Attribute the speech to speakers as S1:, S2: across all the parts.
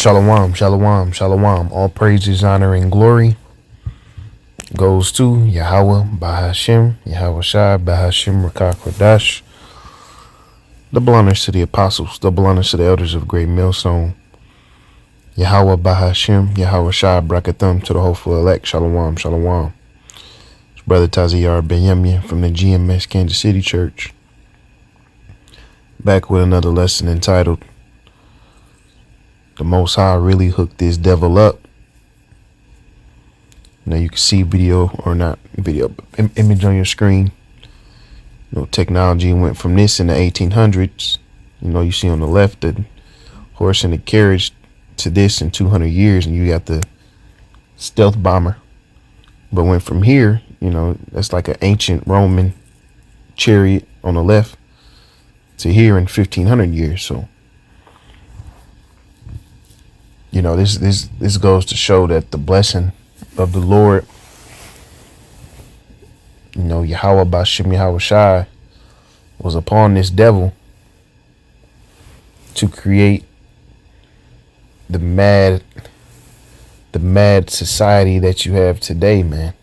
S1: Shalom, shalom, shalom. All praises, honor, and glory goes to Yahweh, bahasham, YAHAWASHI, bahasham, Rakak, double honors to the apostles, double honors to the elders of Great Millstone. Yahweh, bahasham, YAHAWASHI, brakathum to the hopeful elect. Shalom, shalom. It's Brother Taziyar Ben from the GMS Kansas City Church. Back with another lesson entitled The Most High Really Hooked This Devil Up. Now you can see video, or not video, but image on your screen. Technology went from this in the 1800s. You see on the left the horse and the carriage to this in 200 years, and you got the stealth bomber. But went from here, that's like an ancient Roman chariot on the left, to here in 1500 years. So this goes to show that the blessing of the Lord, Yahweh bahasham YAHAWASHI, was upon this devil to create the mad society that you have today, man.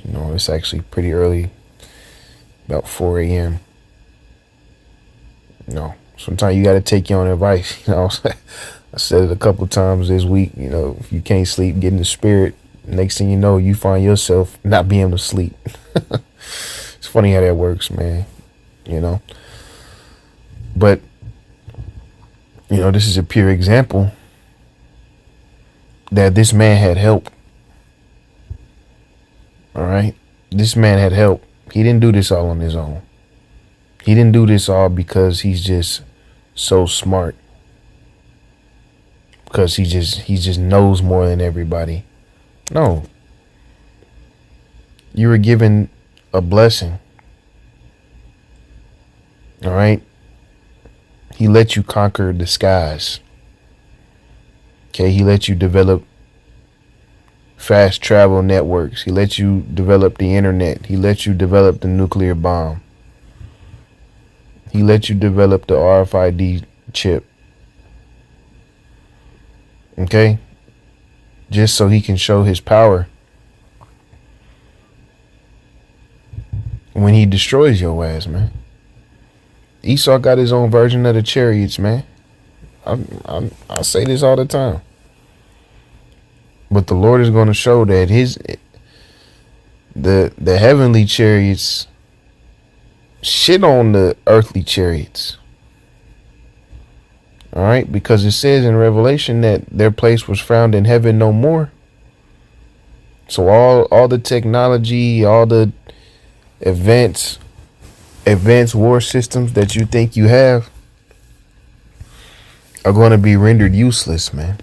S1: It's actually pretty early, about 4 a.m. Sometimes you got to take your own advice. I said it a couple times this week. If you can't sleep, get in the spirit. Next thing you know, you find yourself not being able to sleep. It's funny how that works, man. But this is a pure example that this man had help. All right, this man had help. He didn't do this all on his own. He didn't do this all because he's just so smart, because he just knows more than everybody. No. You were given a blessing. All right. He let you conquer the skies. Okay. He let you develop fast travel networks. He let you develop the internet. He let you develop the nuclear bomb. He let you develop the RFID chip. Okay? Just so he can show his power when he destroys your ass, man. Esau got his own version of the chariots, man. I say this all the time. But the Lord is going to show that the heavenly chariots shit on the earthly chariots. All right, because it says in Revelation that their place was found in heaven no more. So all the technology, all the advanced war systems that you think you have are going to be rendered useless, man.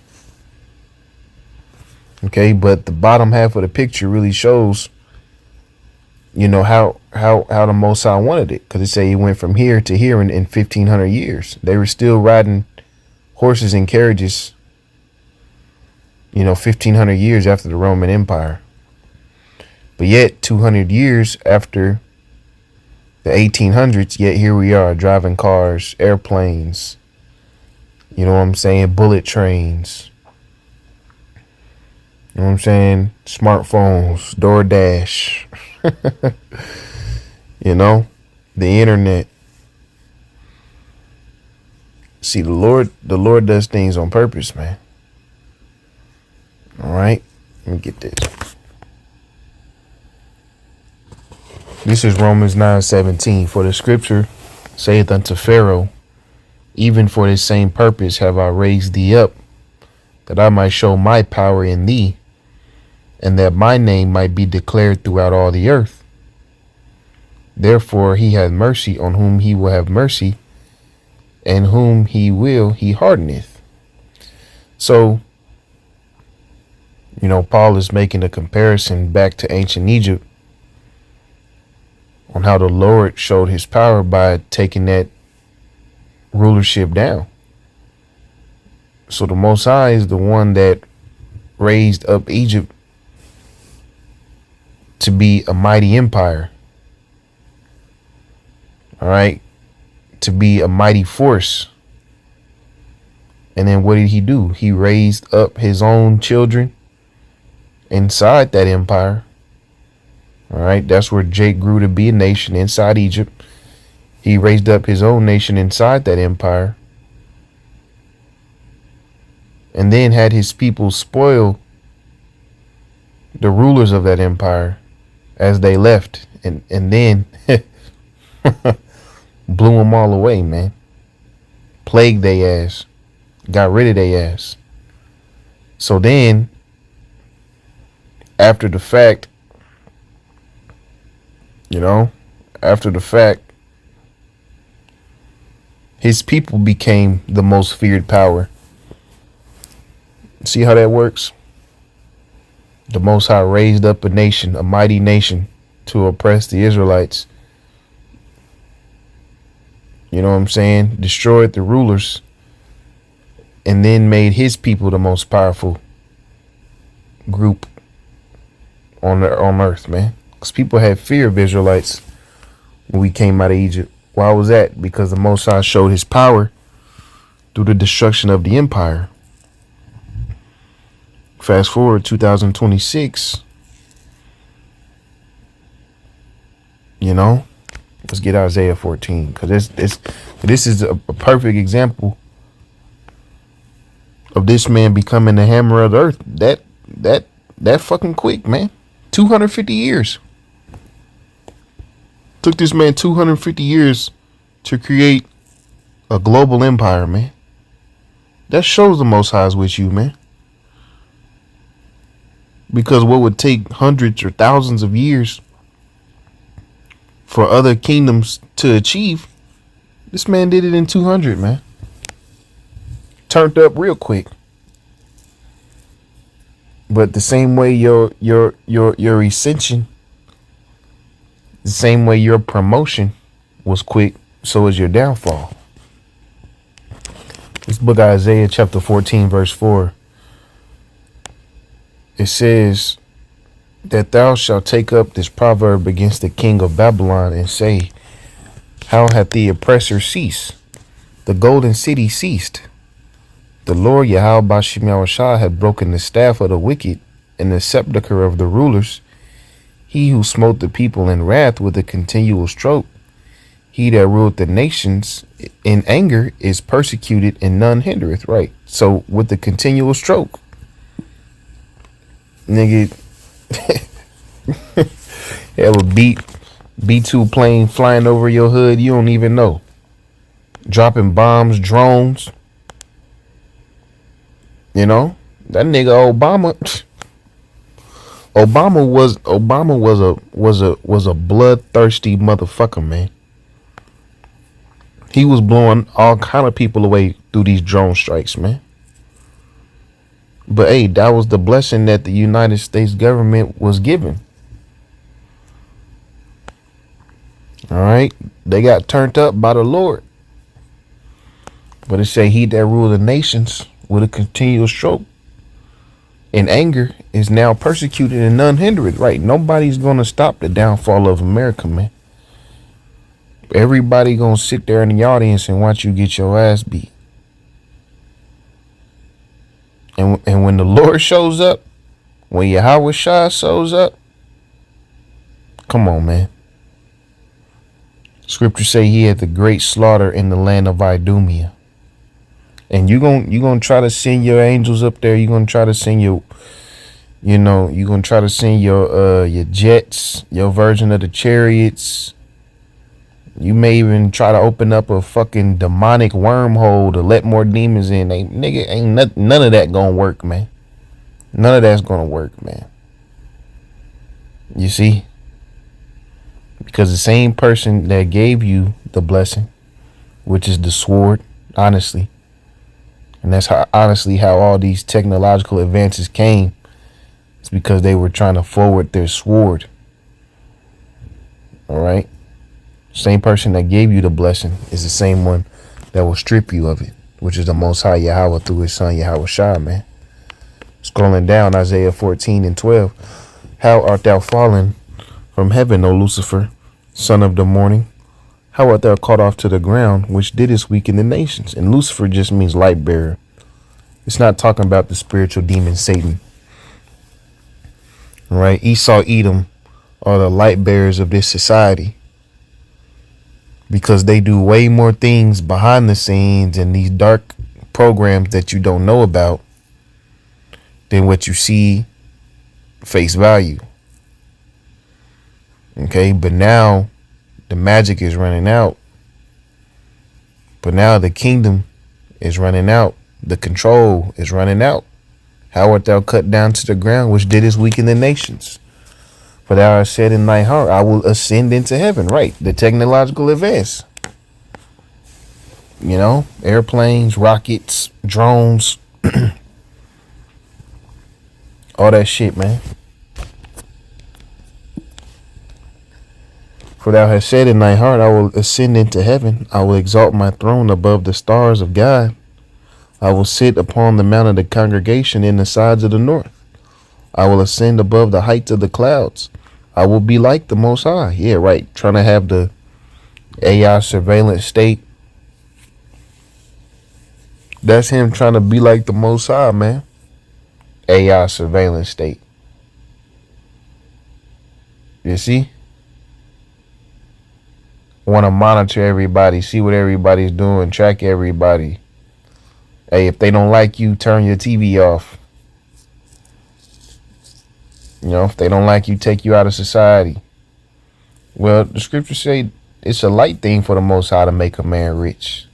S1: Okay, but the bottom half of the picture really shows, how the Most High wanted it, because it say he went from here to here in 1500 years. They were still riding horses and carriages, 1500 years after the Roman Empire. But yet 200 years after the 1800s, yet here we are driving cars, airplanes, bullet trains, smartphones, DoorDash, the internet. See, the Lord does things on purpose, man. All right, let me get this. This is Romans 9:17. For the scripture saith unto Pharaoh, even for this same purpose have I raised thee up, that I might show my power in thee, and that my name might be declared throughout all the earth. Therefore he hath mercy on whom he will have mercy, and whom he will he hardeneth. So, Paul is making a comparison back to ancient Egypt on how the Lord showed his power by taking that rulership down. So the Most High is the one that raised up Egypt to be a mighty empire. All right. To be a mighty force. And then what did he do? He raised up his own children inside that empire. All right. That's where Jake grew to be a nation inside Egypt. He raised up his own nation inside that empire. And then had his people spoil the rulers of that empire as they left. And then blew them all away, man. Plagued they ass. Got rid of they ass. So then, after the fact, his people became the most feared power. See how that works? The Most High raised up a nation, a mighty nation, to oppress the Israelites. You know what I'm saying? Destroyed the rulers, and then made his people the most powerful group on earth, man. Because people had fear of Israelites when we came out of Egypt. Why was that? Because the Most High showed his power through the destruction of the empire. Fast forward 2026. Let's get Isaiah 14, because this is a perfect example of this man becoming the hammer of the earth. That fucking quick, man. 250 years. Took this man 250 years to create a global empire, man. That shows the Most High is with you, man. Because what would take hundreds or thousands of years for other kingdoms to achieve, this man did it in 200, man. Turned up real quick. But the same way your ascension, the same way your promotion was quick, so is your downfall. This book of Isaiah chapter 14 verse 4. It says that thou shalt take up this proverb against the king of Babylon and say, how hath the oppressor ceased? The golden city ceased. The Lord YAHAWASHI had broken the staff of the wicked and the scepter of the rulers. He who smote the people in wrath with a continual stroke. He that ruled the nations in anger is persecuted and none hindereth. Right. So with the continual stroke, nigga, have a B-2 plane flying over your hood, you don't even know. Dropping bombs, drones. That nigga Obama was a bloodthirsty motherfucker, man. He was blowing all kind of people away through these drone strikes, man. But hey, that was the blessing that the United States government was given. All right. They got turned up by the Lord. But it say he that ruled the nations with a continual stroke in anger is now persecuted and none hindered. Right. Nobody's going to stop the downfall of America, man. Everybody going to sit there in the audience and watch you get your ass beat. And when the Lord shows up, when YAHAWASHI shows up, come on, man. Scripture say he had the great slaughter in the land of Idumea. And you gonna try to send your angels up there. You're gonna try to send your jets, your version of the chariots. You may even try to open up a fucking demonic wormhole to let more demons in. Ain't none of that gonna work, man. None of that's gonna work, man. You see? Because the same person that gave you the blessing, which is the sword, honestly, and that's how all these technological advances came. It's because they were trying to forward their sword. All right? Same person that gave you the blessing is the same one that will strip you of it, which is the Most High Yahweh through his son YAHAWASHI, man. Scrolling down, Isaiah 14 and 12. How art thou fallen from heaven, O Lucifer, son of the morning? How art thou caught off to the ground, which didst weaken the nations? And Lucifer just means light bearer. It's not talking about the spiritual demon Satan. Right? Esau, Edom are the light bearers of this society, because they do way more things behind the scenes and these dark programs that you don't know about than what you see face value. Okay, but now the magic is running out. But now the kingdom is running out. The control is running out. How art thou cut down to the ground, which didst weaken the nations? For thou hast said in thy heart, I will ascend into heaven. Right, the technological advance. You know, airplanes, rockets, drones, all that shit, man. For thou hast said in thy heart, I will ascend into heaven. I will exalt my throne above the stars of God. I will sit upon the mount of the congregation in the sides of the north. I will ascend above the heights of the clouds. I will be like the Most High. Yeah, right. Trying to have the AI surveillance state. That's him trying to be like the Most High, man. AI surveillance state. You see? Want to monitor everybody, see what everybody's doing, track everybody. Hey, if they don't like you, turn your TV off. You know, if they don't like you, take you out of society. Well, the scriptures say it's a light thing for the Most High to make a man rich.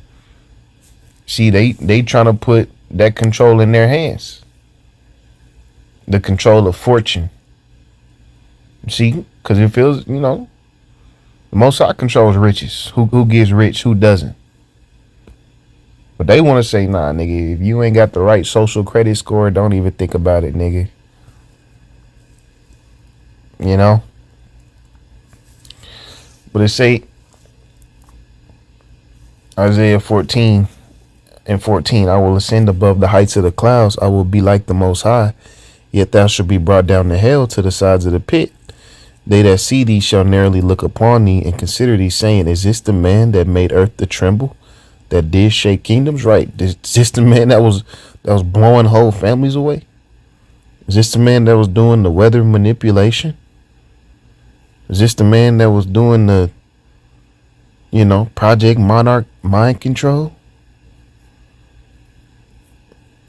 S1: See, they trying to put that control in their hands. The control of fortune. See, because it feels, you know, the Most High controls riches. Who gets rich, who doesn't? But they want to say, nah, nigga, if you ain't got the right social credit score, don't even think about it, nigga. You know? But it say, Isaiah 14 and 14, I will ascend above the heights of the clouds. I will be like the Most High. Yet thou shalt be brought down to hell, to the sides of the pit. They that see thee shall narrowly look upon thee and consider thee, saying, is this the man that made earth to tremble, that did shake kingdoms? Right. Is this the man that was blowing whole families away? Is this the man that was doing the weather manipulation? Is this the man that was doing the, you know, Project Monarch mind control?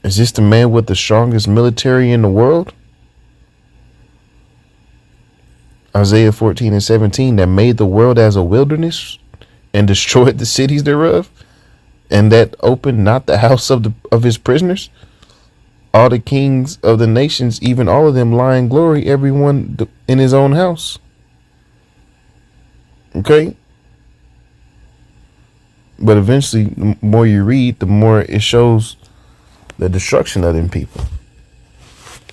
S1: Is this the man with the strongest military in the world? Isaiah 14 and 17, that made the world as a wilderness and destroyed the cities thereof, and that opened not the house of his prisoners. All the kings of the nations, even all of them, lie in glory, everyone in his own house. Okay? But eventually, the more you read, the more it shows the destruction of them people.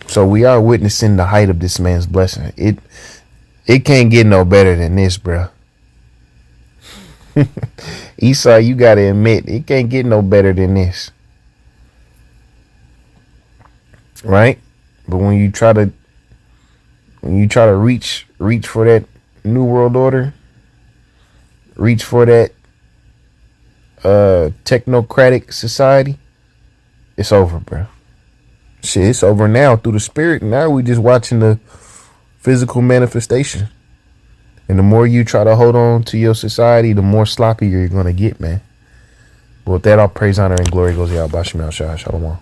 S1: So we are witnessing the height of this man's blessing. It can't get no better than this, bro. Esau, you gotta admit, it can't get no better than this. Right? But when you try to reach for that new world order, reach for that technocratic society, it's over, bro. Shit, it's over now through the spirit. Now we just watching the physical manifestation. And the more you try to hold on to your society, the more sloppy you're gonna get, man. But with that, all praise, honor, and glory goes to YAHAWASHI. Shalom.